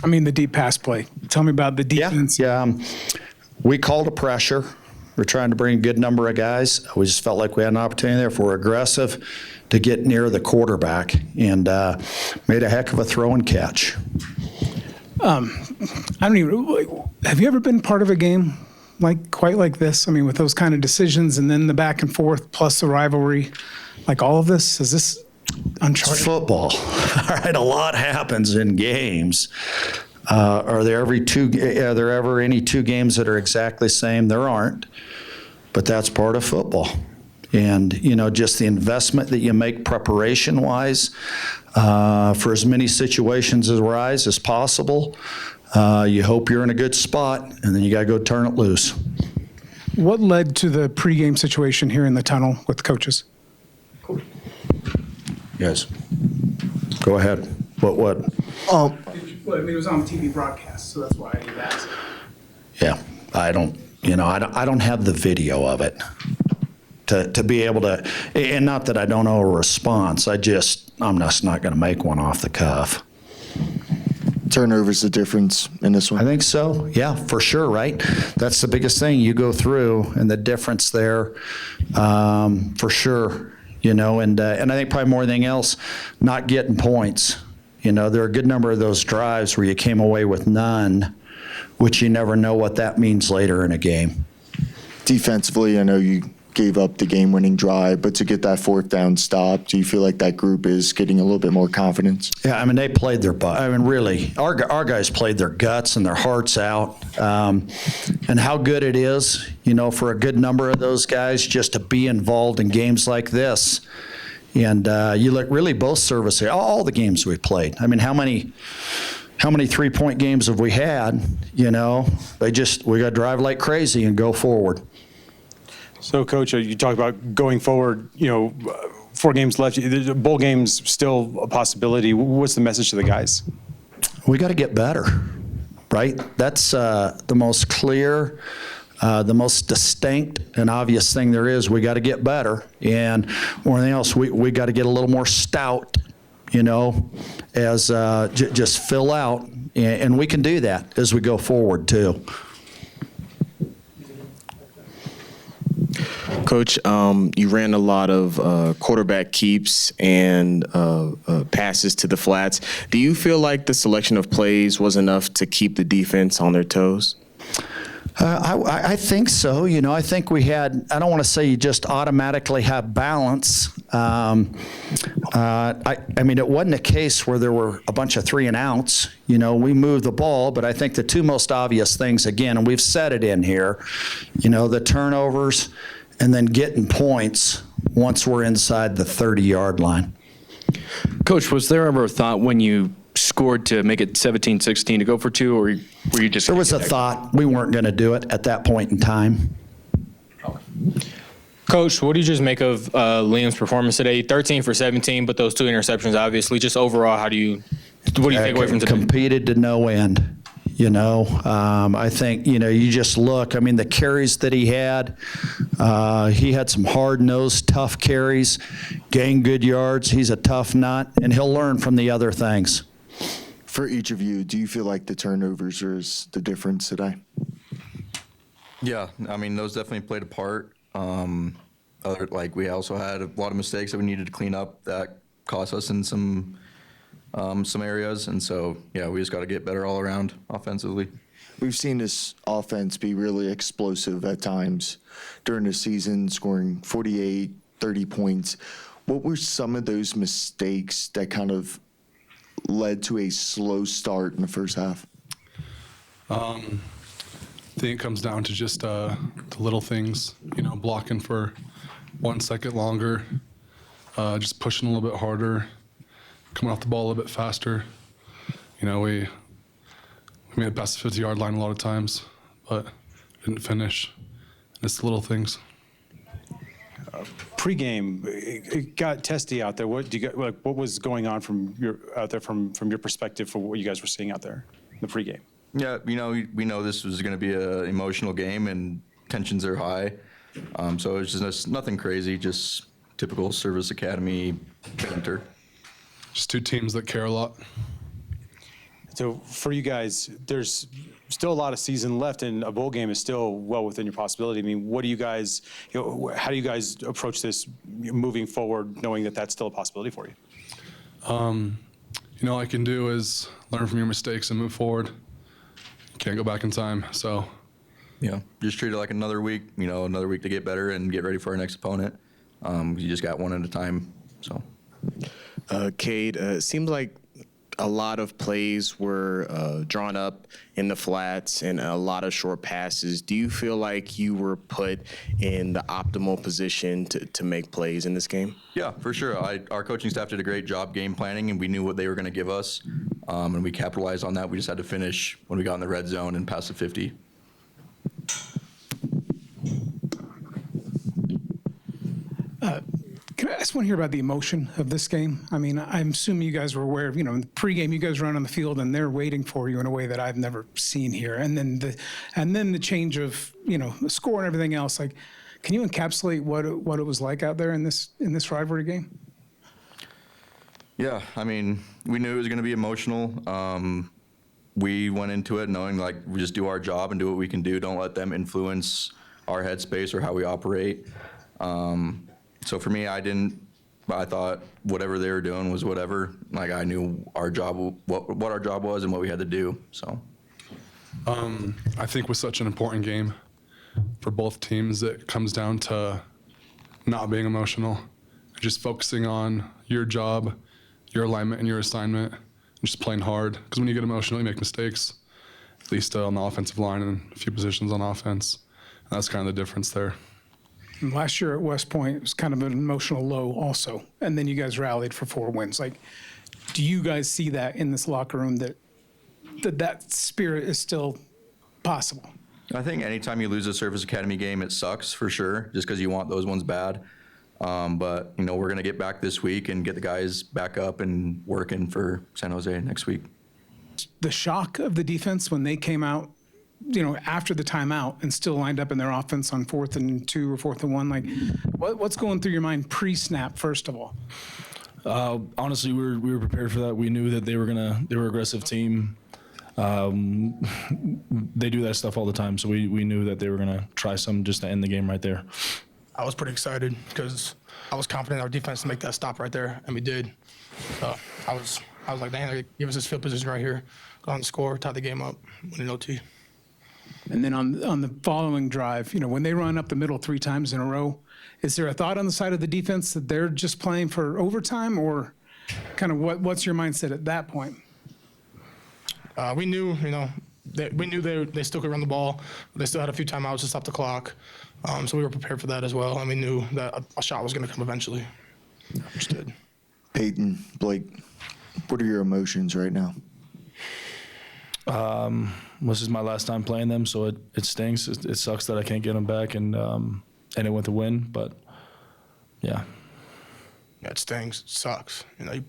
I mean, the deep pass play. Tell me about the defense. Yeah. We called a pressure. We're trying to bring a good number of guys. We just felt like we had an opportunity there if we're aggressive to get near the quarterback, and made a heck of a throw and catch. Have you ever been part of a game quite like this? I mean, with those kind of decisions and then the back and forth plus the rivalry, like all of this? Is this uncharted? It's football. All right, a lot happens in games. Are there ever any two games that are exactly the same? There aren't, but that's part of football. And, just the investment that you make preparation-wise for as many situations as arise as possible. You hope you're in a good spot, and then you got to go turn it loose. What led to the pregame situation here in the tunnel with the coaches? Yes. Go ahead. What? Well, I mean, it was on the TV broadcast, so that's why I did ask. Yeah, I don't have the video of it to be able to, and not that I don't know a response. I'm just not going to make one off the cuff. Turnovers the difference in this one? I think so. Yeah, for sure. Right. That's the biggest thing you go through, and the difference there, for sure. And I think probably more than anything else, not getting points. There are a good number of those drives where you came away with none, which you never know what that means later in a game. Defensively, I know you gave up the game-winning drive, but to get that fourth down stop, do you feel like that group is getting a little bit more confidence? Yeah, I mean, they played their butt. I mean, really, our guys played their guts and their hearts out. And how good it is, for a good number of those guys just to be involved in games like this. And you look really both services, all the games we played. I mean, how many 3-point games have we had? We got to drive like crazy and go forward. So, Coach, you talk about going forward, 4 games left. The bowl game's still a possibility. What's the message to the guys? We got to get better, right? That's the most clear, the most distinct and obvious thing there is. We got to get better. And more than anything else, we got to get a little more stout, as just fill out. And we can do that as we go forward, too. Coach, you ran a lot of quarterback keeps and passes to the flats. Do you feel like the selection of plays was enough to keep the defense on their toes? I think so. I think we had, I don't want to say you just automatically have balance. I mean, it wasn't a case where there were a bunch of 3 and outs. We moved the ball, but I think the two most obvious things, again, and we've said it in here, the turnovers and then getting points once we're inside the 30-yard line. Coach, was there ever a thought when you scored to make it 17-16 to go for 2, or were you just... There was a thought. We weren't going to do it at that point in time. Coach, what do you just make of Liam's performance today? 13 for 17, but those 2 interceptions, obviously. Just overall, what do you take away from today? Competed to no end. I think, you just look, I mean, the carries that he had some hard-nosed, tough carries, gained good yards. He's a tough nut, and he'll learn from the other things. For each of you, do you feel like the turnovers is the difference today? Yeah, I mean, those definitely played a part. We also had a lot of mistakes that we needed to clean up that cost us in some areas, and so we just got to get better all around offensively. We've seen this offense be really explosive at times during the season, scoring 48, 30 points. What were some of those mistakes that kind of led to a slow start in the first half? I think it comes down to just the little things, blocking for 1 second longer, just pushing a little bit harder, coming off the ball a little bit faster. We made it past the 50-yard line a lot of times, but didn't finish. It's the little things. Pre-game, it got testy out there. What was going on from your perspective for what you guys were seeing out there in the pre-game? Yeah, we know this was going to be an emotional game and tensions are high. So it's just nothing crazy, just typical Service Academy banter. Just 2 teams that care a lot. So for you guys, there's still a lot of season left, and a bowl game is still well within your possibility. I mean, what do you guys, how do you guys approach this moving forward, knowing that that's still a possibility for you? All I can do is learn from your mistakes and move forward. You can't go back in time, so. Yeah, just treat it like another week, another week to get better and get ready for our next opponent. You just got one at a time, so. Cade, it seems like a lot of plays were drawn up in the flats and a lot of short passes. Do you feel like you were put in the optimal position to make plays in this game? Yeah, for sure. Our coaching staff did a great job game planning, and we knew what they were going to give us, and we capitalized on that. We just had to finish when we got in the red zone and pass the 50. Can I just want to hear about the emotion of this game? I mean, I'm assuming you guys were aware of, in the pregame, you guys run on the field and they're waiting for you in a way that I've never seen here. And then the change of, the score and everything else. Like, can you encapsulate what it was like out there in this rivalry game? Yeah, I mean, we knew it was going to be emotional. We went into it knowing, we just do our job and do what we can do. Don't let them influence our headspace or how we operate. So for me, I thought whatever they were doing was whatever. I knew our job, what our job was and what we had to do, so. I think with such an important game for both teams, it comes down to not being emotional, just focusing on your job, your alignment, and your assignment, and just playing hard. Because when you get emotional, you make mistakes, at least on the offensive line and a few positions on offense. And that's kind of the difference there. And last year at West Point, it was kind of an emotional low also. And then you guys rallied for 4 wins. Do you guys see that in this locker room that spirit is still possible? I think anytime you lose a Service Academy game, it sucks for sure, just because you want those ones bad. But, we're going to get back this week and get the guys back up and working for San Jose next week. The shock of the defense when they came out, after the timeout and still lined up in their offense on 4th and 2 or 4th and 1, what's going through your mind pre-snap, first of all? Honestly, we were prepared for that. We knew that they were an aggressive team. They do that stuff all the time, so we knew that they were gonna try some just to end the game right there. I was pretty excited because I was confident in our defense to make that stop right there, and we did. So I was like, dang, give us this field position right here, go on and score, tie the game up, win an OT. And then on the following drive, when they run up the middle 3 times in a row, is there a thought on the side of the defense that they're just playing for overtime, or kind of what's your mindset at that point? We knew, they still could run the ball. They still had a few timeouts to stop the clock. So we were prepared for that as well, and we knew that a shot was going to come eventually. Just did. Peyton, Blake, what are your emotions right now? This is my last time playing them, so it stinks. It sucks that I can't get them back and it went to win, but yeah. Yeah, it stings. It sucks. You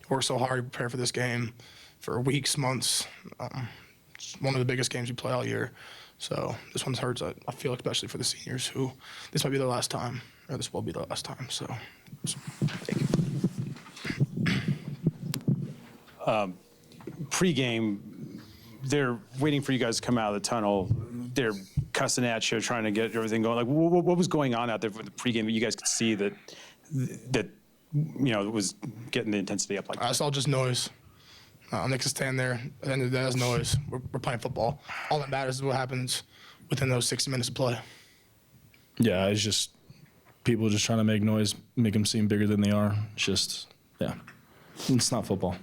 work so hard to prepare for this game for weeks, months. It's one of the biggest games we play all year. So this one hurts, I feel, especially for the seniors who this might be their last time, or this will be their last time. So thank you. Pre-game, they're waiting for you guys to come out of the tunnel. They're cussing at you, trying to get everything going. What was going on out there for the pre-game that you guys could see that was getting the intensity up like that? It's all just noise. They can stand there. At the end of the day, that's noise. We're playing football. All that matters is what happens within those 60 minutes of play. Yeah, it's just people just trying to make noise, make them seem bigger than they are. It's just, yeah, it's not football.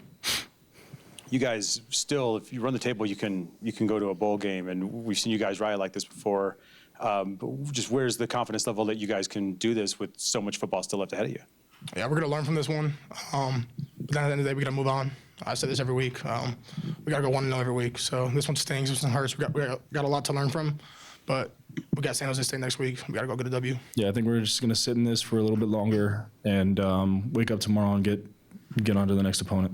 You guys still, if you run the table, you can go to a bowl game, and we've seen you guys ride like this before. But just where's the confidence level that you guys can do this with so much football still left ahead of you? Yeah, we're going to learn from this one. But then at the end of the day, we got to move on. I say this every week. We got to go 1-0 every week. So this one stings. This one hurts. We got a lot to learn from. But we got San Jose State next week. We got to go get a W. Yeah, I think we're just going to sit in this for a little bit longer and wake up tomorrow and get on to the next opponent.